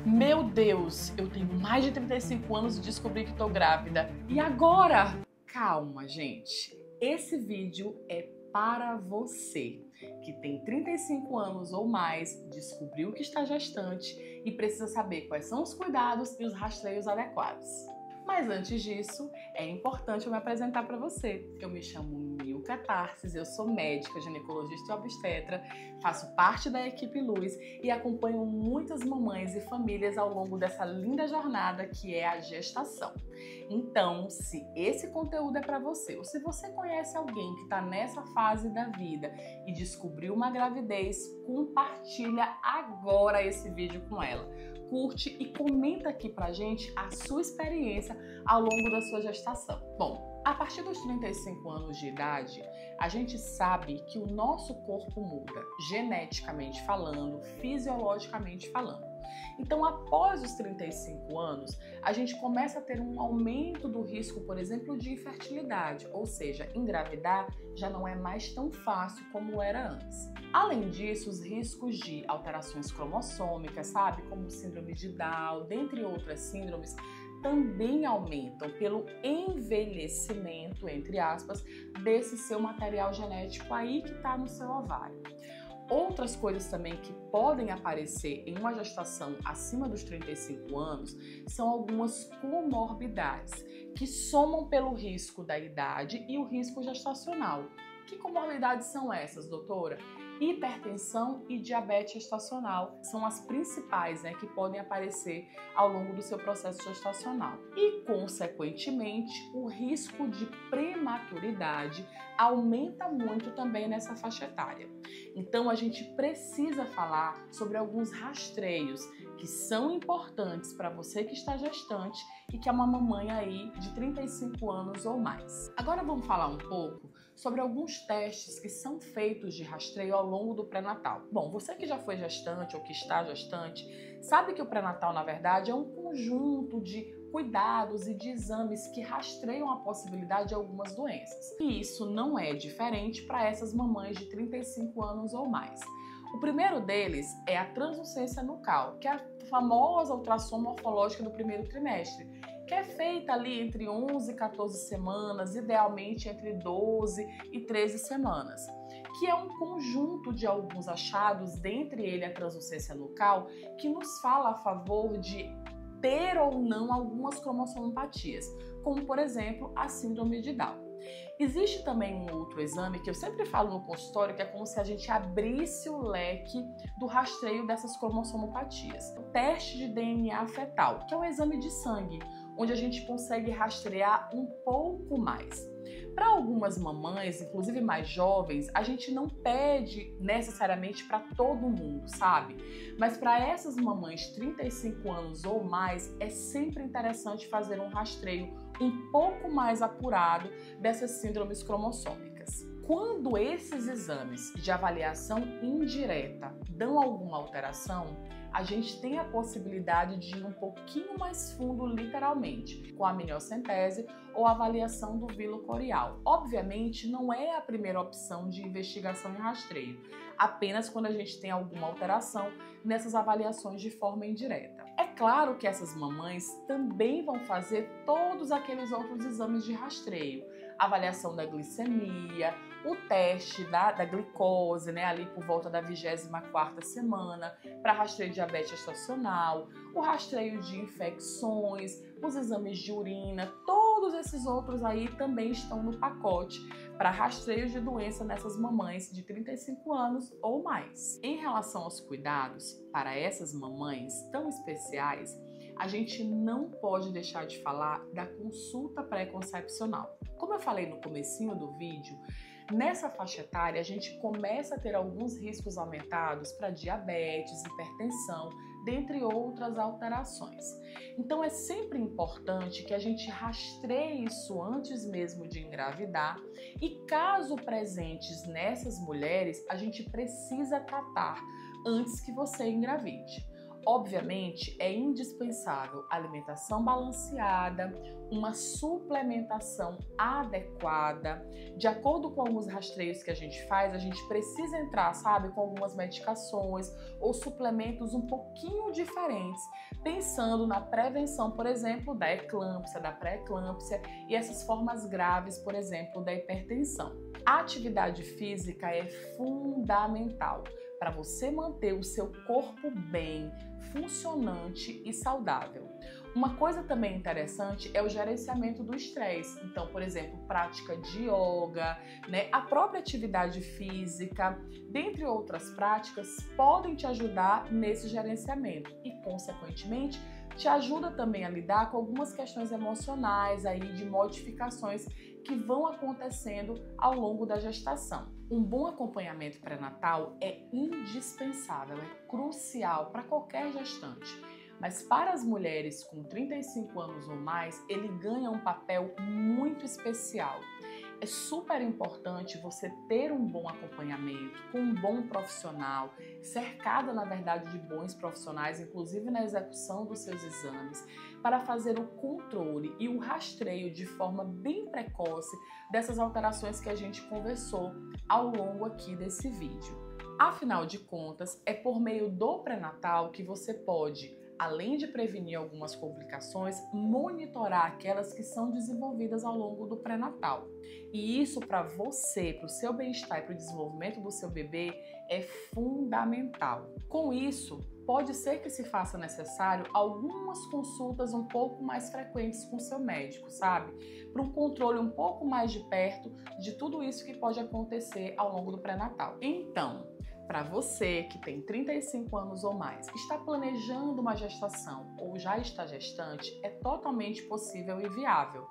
Meu Deus, eu tenho mais de 35 anos e descobri que tô grávida. E agora? Calma, gente. Esse vídeo é para você que tem 35 anos ou mais, descobriu que está gestante e precisa saber quais são os cuidados e os rastreios adequados. Mas antes disso, é importante eu me apresentar para você. Eu me chamo Milka Tarses, eu sou médica, ginecologista e obstetra, faço parte da equipe Luz e acompanho muitas mamães e famílias ao longo dessa linda jornada que é a gestação. Então, se esse conteúdo é para você, ou se você conhece alguém que está nessa fase da vida e descobriu uma gravidez, compartilha agora esse vídeo com ela. Curte e comenta aqui pra gente a sua experiência ao longo da sua gestação. Bom, a partir dos 35 anos de idade, a gente sabe que o nosso corpo muda, geneticamente falando, fisiologicamente falando. Então, após os 35 anos, a gente começa a ter um aumento do risco, por exemplo, de infertilidade, ou seja, engravidar já não é mais tão fácil como era antes. Além disso, os riscos de alterações cromossômicas, sabe, como síndrome de Down, dentre outras síndromes, também aumentam pelo envelhecimento, entre aspas, desse seu material genético aí que está no seu ovário. Outras coisas também que podem aparecer em uma gestação acima dos 35 anos são algumas comorbidades que somam pelo risco da idade e o risco gestacional. Que comorbidades são essas, doutora? Hipertensão e diabetes gestacional são as principais, que podem aparecer ao longo do seu processo gestacional. E, consequentemente, o risco de prematuridade aumenta muito também nessa faixa etária. Então, a gente precisa falar sobre alguns rastreios que são importantes para você que está gestante e que é uma mamãe aí de 35 anos ou mais. Agora vamos falar um pouco sobre alguns testes que são feitos de rastreio ao longo do pré-natal. Bom, você que já foi gestante ou que está gestante, sabe que o pré-natal, na verdade, é um conjunto de cuidados e de exames que rastreiam a possibilidade de algumas doenças. E isso não é diferente para essas mamães de 35 anos ou mais. O primeiro deles é a translucência nucal, que é a famosa ultrassom morfológica do primeiro trimestre, que é feita ali entre 11 e 14 semanas, idealmente entre 12 e 13 semanas, que é um conjunto de alguns achados, dentre ele a translucência nucal, que nos fala a favor de ter ou não algumas cromossomopatias, como por exemplo a síndrome de Down. Existe também um outro exame que eu sempre falo no consultório, que é como se a gente abrisse o leque do rastreio dessas cromossomopatias. O teste de DNA fetal, que é um exame de sangue, onde a gente consegue rastrear um pouco mais. Para algumas mamães, inclusive mais jovens, a gente não pede necessariamente para todo mundo, sabe? Mas para essas mamães 35 anos ou mais, é sempre interessante fazer um rastreio um pouco mais apurado dessas síndromes cromossômicas. Quando esses exames de avaliação indireta dão alguma alteração, a gente tem a possibilidade de ir um pouquinho mais fundo, literalmente, com a amniocentese ou avaliação do vilo corial. Obviamente, não é a primeira opção de investigação e rastreio, apenas quando a gente tem alguma alteração nessas avaliações de forma indireta. É claro que essas mamães também vão fazer todos aqueles outros exames de rastreio, avaliação da glicemia, o teste da glicose, ali por volta da 24ª semana, para rastreio de diabetes gestacional, o rastreio de infecções, os exames de urina, todos esses outros aí também estão no pacote para rastreio de doença nessas mamães de 35 anos ou mais. Em relação aos cuidados para essas mamães tão especiais, a gente não pode deixar de falar da consulta pré-concepcional. Como eu falei no comecinho do vídeo, nessa faixa etária a gente começa a ter alguns riscos aumentados para diabetes, hipertensão, dentre outras alterações. Então é sempre importante que a gente rastreie isso antes mesmo de engravidar e, caso presentes nessas mulheres, a gente precisa tratar antes que você engravide. Obviamente, é indispensável alimentação balanceada, uma suplementação adequada. De acordo com alguns rastreios que a gente faz, a gente precisa entrar, sabe, com algumas medicações ou suplementos um pouquinho diferentes, pensando na prevenção, por exemplo, da eclâmpsia, da pré-eclâmpsia e essas formas graves, por exemplo, da hipertensão. A atividade física é fundamental para você manter o seu corpo bem, funcionante e saudável. Uma coisa também interessante é o gerenciamento do estresse. Então, por exemplo, prática de yoga, a própria atividade física, dentre outras práticas, podem te ajudar nesse gerenciamento e, consequentemente, te ajuda também a lidar com algumas questões emocionais aí de modificações que vão acontecendo ao longo da gestação. Um bom acompanhamento pré-natal é indispensável, é crucial para qualquer gestante. Mas para as mulheres com 35 anos ou mais, ele ganha um papel muito especial. É super importante você ter um bom acompanhamento com um bom profissional, cercada, na verdade, de bons profissionais, inclusive na execução dos seus exames, para fazer o controle e o rastreio de forma bem precoce dessas alterações que a gente conversou ao longo aqui desse vídeo. Afinal de contas, é por meio do pré-natal que você pode, além de prevenir algumas complicações, monitorar aquelas que são desenvolvidas ao longo do pré-natal. E isso para você, para o seu bem-estar e para o desenvolvimento do seu bebê é fundamental. Com isso, pode ser que se faça necessário algumas consultas um pouco mais frequentes com seu médico, sabe? Para um controle um pouco mais de perto de tudo isso que pode acontecer ao longo do pré-natal. Então, para você que tem 35 anos ou mais, está planejando uma gestação ou já está gestante, é totalmente possível e viável,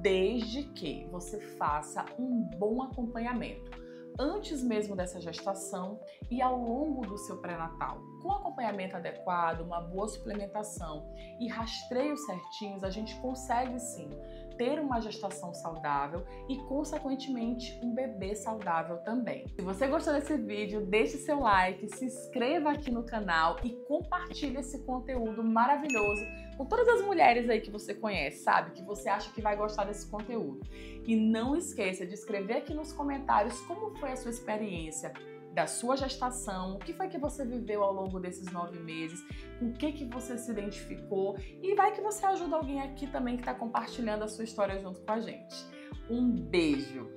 desde que você faça um bom acompanhamento antes mesmo dessa gestação e ao longo do seu pré-natal. Com acompanhamento adequado, uma boa suplementação e rastreios certinhos, a gente consegue sim ter uma gestação saudável e, consequentemente, um bebê saudável também. Se você gostou desse vídeo, deixe seu like, se inscreva aqui no canal e compartilhe esse conteúdo maravilhoso com todas as mulheres aí que você conhece, sabe? Que você acha que vai gostar desse conteúdo. E não esqueça de escrever aqui nos comentários como foi a sua experiência da sua gestação, o que foi que você viveu ao longo desses 9 meses, com o que você se identificou e vai que você ajuda alguém aqui também que está compartilhando a sua história junto com a gente. Um beijo!